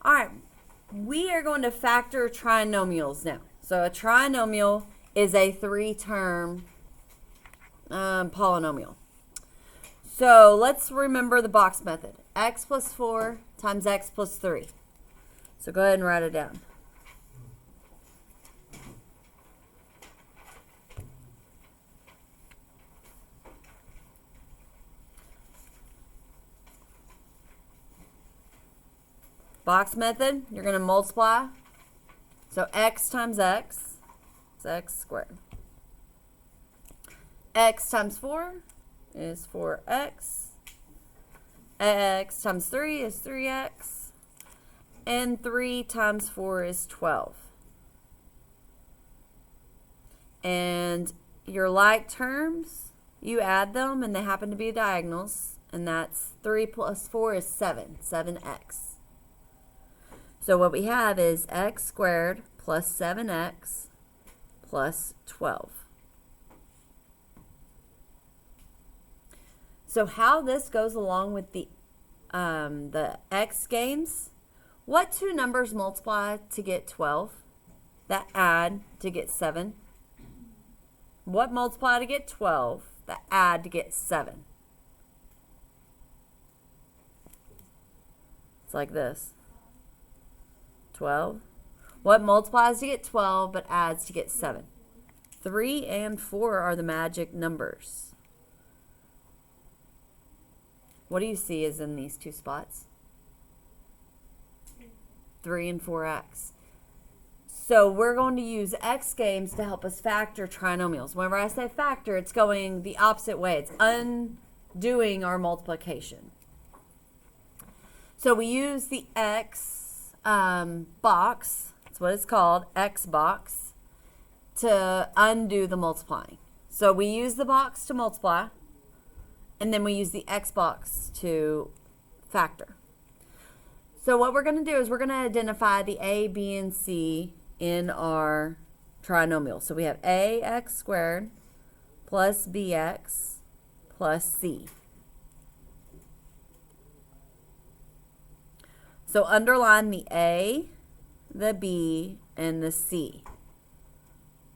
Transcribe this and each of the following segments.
All right, we are going to factor trinomials now. So a trinomial is a three-term polynomial. So let's remember the box method. X plus 4 times x plus 3. So go ahead and write it down. Box method, you're going to multiply. So x times x is x squared. X times 4 is 4x. X times 3 is 3x. And 3 times 4 is 12. And your like terms, you add them and they happen to be diagonals. And that's 3 plus 4 is 7, 7x. So what we have is x squared plus 7x plus 12. So how this goes along with the x games, what two numbers multiply to get 12? That add to get 7? What multiply to get 12? That add to get 7? It's like this. 12. What multiplies to get 12 but adds to get 7? 3 and 4 are the magic numbers. What do you see is in these two spots? 3 and 4x. So we're going to use x games to help us factor trinomials. Whenever I say factor, it's going the opposite way. It's undoing our multiplication. So we use the x box, that's what it's called, x box, to undo the multiplying. So we use the box to multiply, and then we use the x box to factor. So what we're going to do is we're going to identify the a, b, and c in our trinomial. So we have ax squared plus bx plus c. So underline the A, the B, and the C.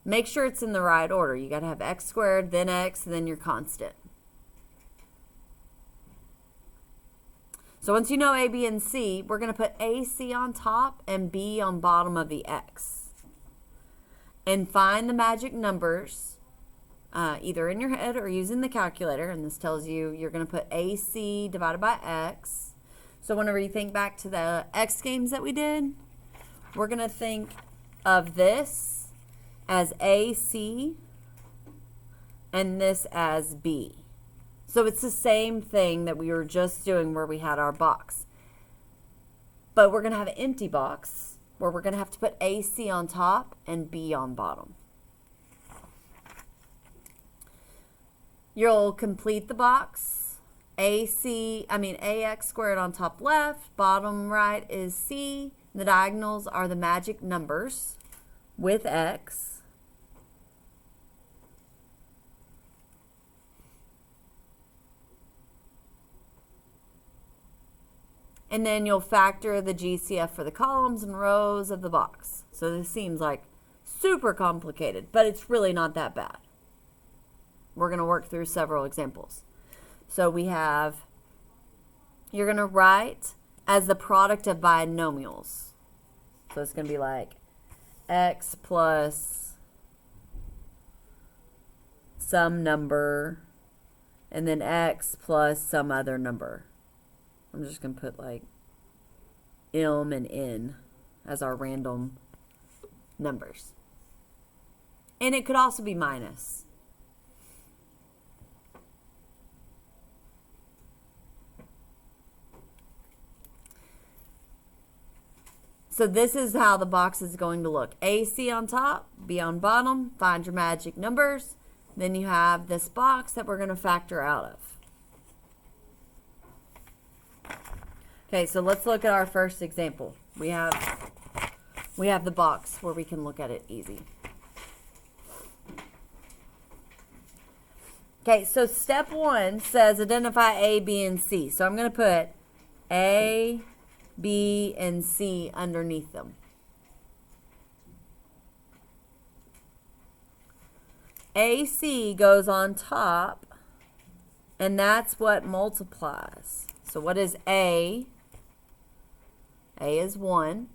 Make sure it's in the right order. You got to have x squared, then x, and then your constant. So once you know A, B, and C, we're going to put AC on top and B on bottom of the x. And find the magic numbers, either in your head or using the calculator. And this tells you you're going to put AC divided by x. So whenever you think back to the x games that we did, we're going to think of this as AC and this as B. So it's the same thing that we were just doing where we had our box. But we're going to have an empty box where we're going to have to put AC on top and B on bottom. You'll complete the box. AX squared on top left, bottom right is C. The diagonals are the magic numbers with X. And then you'll factor the GCF for the columns and rows of the box. So this seems like super complicated, but it's really not that bad. We're going to work through several examples. So we have, you're going to write as the product of binomials. So it's going to be like x plus some number and then x plus some other number. I'm just going to put like m and n as our random numbers. And it could also be minus. So this is how the box is going to look. AC on top, B on bottom, find your magic numbers. Then you have this box that we're going to factor out of. Okay, so let's look at our first example. We have the box where we can look at it easy. Okay, so step 1 says identify A, B, and C. So I'm going to put A, B, and C underneath them. AC goes on top, and that's what multiplies. So what is A? A is 1.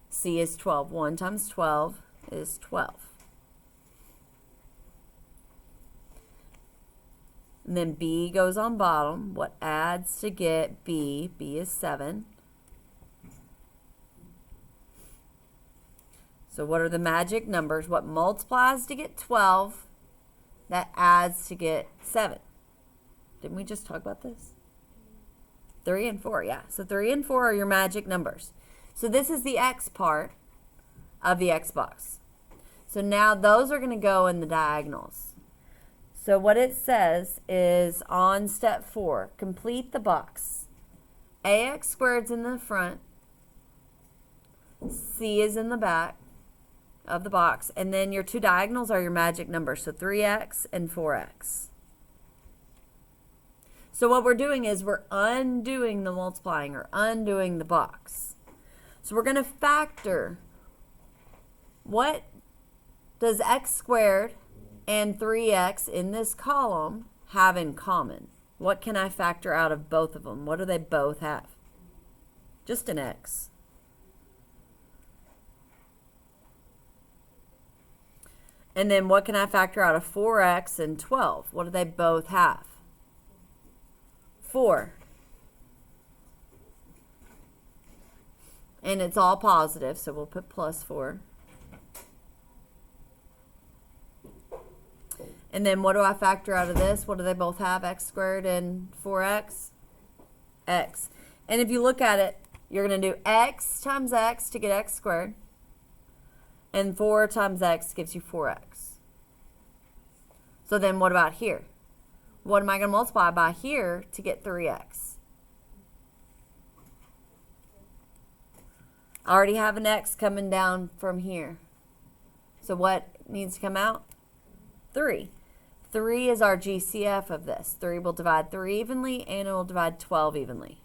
C is 12. 1 times 12 is 12. And then B goes on bottom. What adds to get B? B is 7. So what are the magic numbers? What multiplies to get 12? That adds to get 7. Didn't we just talk about this? 3 and 4, yeah. So 3 and 4 are your magic numbers. So this is the X part of the X box. So now those are going to go in the diagonals. So what it says is on step 4, complete the box. AX squared's in the front. C is in the back of the box. And then your two diagonals are your magic numbers. So 3x and 4x. So what we're doing is we're undoing the multiplying or undoing the box. So we're going to factor what does x squared and 3x in this column have in common. What can I factor out of both of them? What do they both have? Just an x. And then what can I factor out of 4x and 12? What do they both have? 4. And it's all positive, so we'll put plus 4. And then what do I factor out of this? What do they both have? X squared and 4x? X. And if you look at it, you're going to do x times x to get x squared. And 4 times x gives you 4x. So then what about here? What am I going to multiply by here to get 3x? I already have an x coming down from here. So what needs to come out? 3. 3 is our GCF of this. 3 will divide 3 evenly, and it will divide 12 evenly.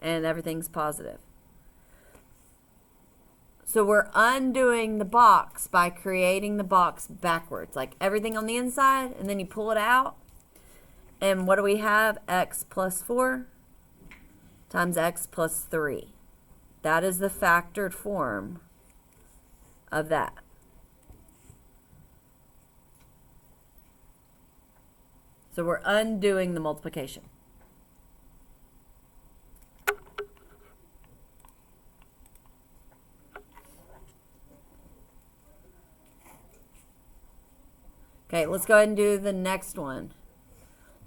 And everything's positive. So we're undoing the box by creating the box backwards. Like everything on the inside, and then you pull it out. And what do we have? X plus 4 times x plus 3. That is the factored form of that. So we're undoing the multiplication. Okay, let's go ahead and do the next one.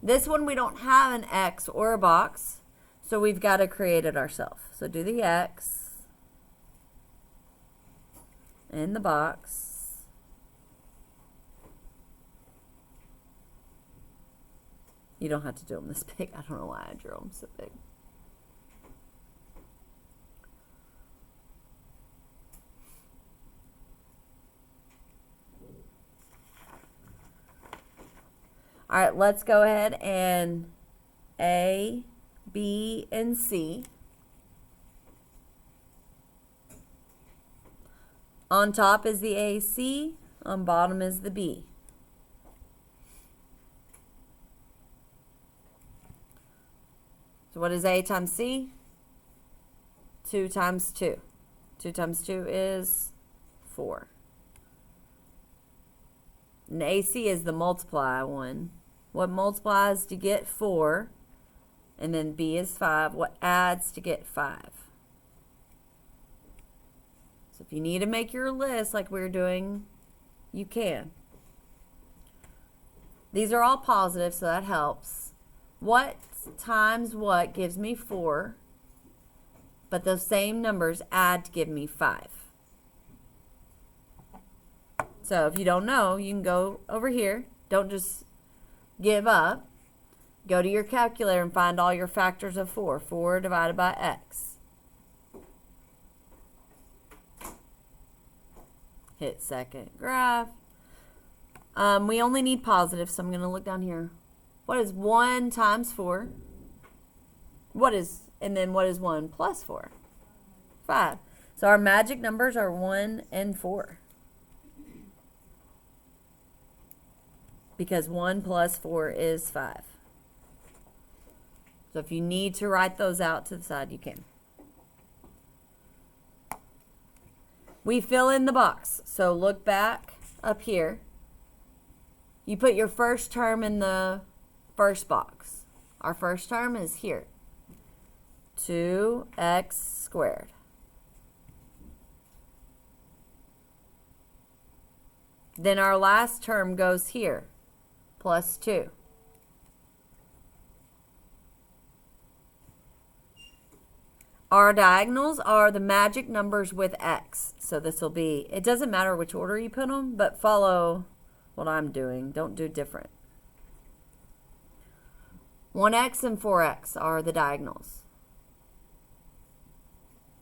This one we don't have an X or a box, so we've got to create it ourselves. So do the X in the box. You don't have to do them this big. I don't know why I drew them so big. All right, let's go ahead and A, B, and C. On top is the AC, on bottom is the B. So what is A times C? 2 times 2. 2 times 2 is 4. And AC is the multiply one. What multiplies to get 4? And then B is 5. What adds to get 5? So if you need to make your list like we're doing, you can. These are all positive, so that helps. What times what gives me 4? But those same numbers add to give me 5. So if you don't know, you can go over here. Don't just give up. Go to your calculator and find all your factors of 4. 4 divided by x. Hit second graph. We only need positive, so I'm going to look down here. What is 1 times 4? What is And then what is 1 plus 4? 5. So our magic numbers are 1 and 4. Because 1 plus 4 is 5. So if you need to write those out to the side, you can. We fill in the box. So look back up here. You put your first term in the first box. Our first term is here. 2x squared. Then our last term goes here, plus 2. Our diagonals are the magic numbers with x. So this will be, it doesn't matter which order you put them, but follow what I'm doing. Don't do different. 1x and 4x are the diagonals.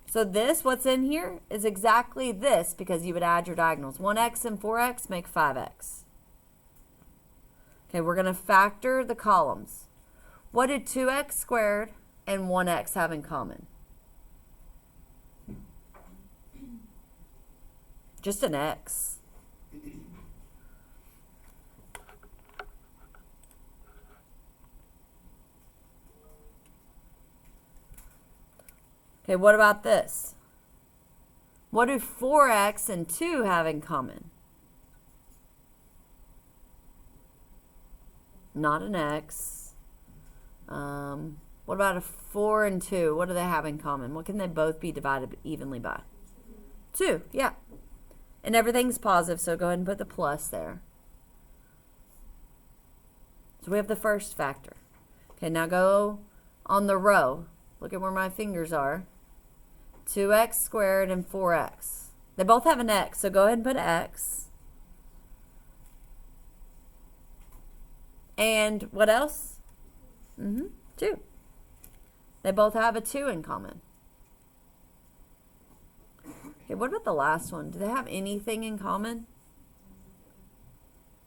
So this, what's in here, is exactly this because you would add your diagonals. 1x and 4x make 5x. Okay, we're going to factor the columns. What did 2x squared and 1x have in common? Just an x. Okay, what about this? What do 4x and 2 have in common? Not an x. What about a 4 and 2? What do they have in common? What can they both be divided evenly by? 2, yeah. And everything's positive, so go ahead and put the plus there. So we have the first factor. Okay, now go on the row. Look at where my fingers are. 2x squared and 4x. They both have an x, so go ahead and put x. And what else? 2. They both have a 2 in common. Okay, what about the last one? Do they have anything in common?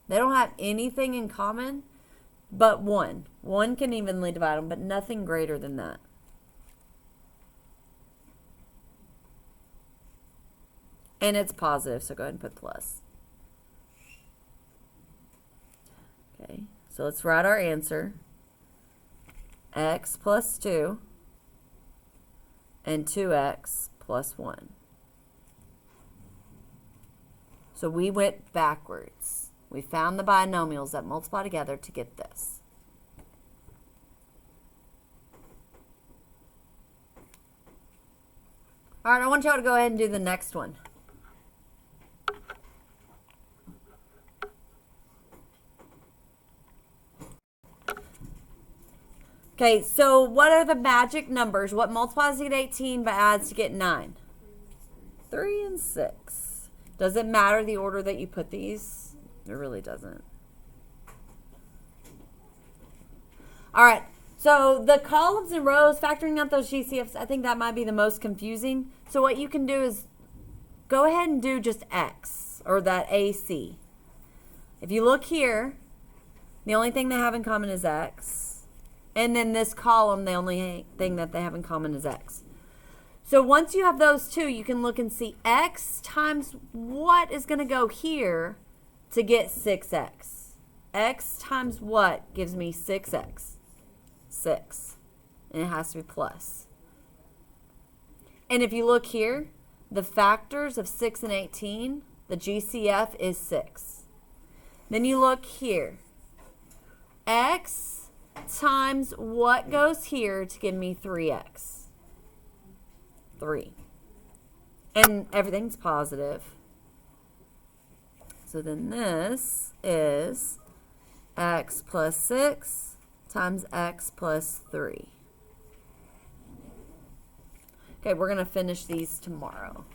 They don't have anything in common but 1. 1 can evenly divide them, but nothing greater than that. And it's positive, so go ahead and put plus. Okay, so let's write our answer. X plus 2 and 2x plus 1. So we went backwards. We found the binomials that multiply together to get this. All right, I want y'all to go ahead and do the next one. Okay, so what are the magic numbers? What multiplies to get 18 but adds to get 9? 3 and 6. Does it matter the order that you put these? It really doesn't. All right, so the columns and rows, factoring out those GCFs, I think that might be the most confusing. So what you can do is go ahead and do just X, or that AC. If you look here, the only thing they have in common is X. And then this column, the only thing that they have in common is X. So once you have those two, you can look and see X times what is going to go here to get 6X. X times what gives me 6X? 6. And it has to be plus. And if you look here, the factors of 6 and 18, the GCF is 6. Then you look here. X times what goes here to give me 3x? 3. And everything's positive. So then this is x plus 6 times x plus 3. Okay, we're going to finish these tomorrow.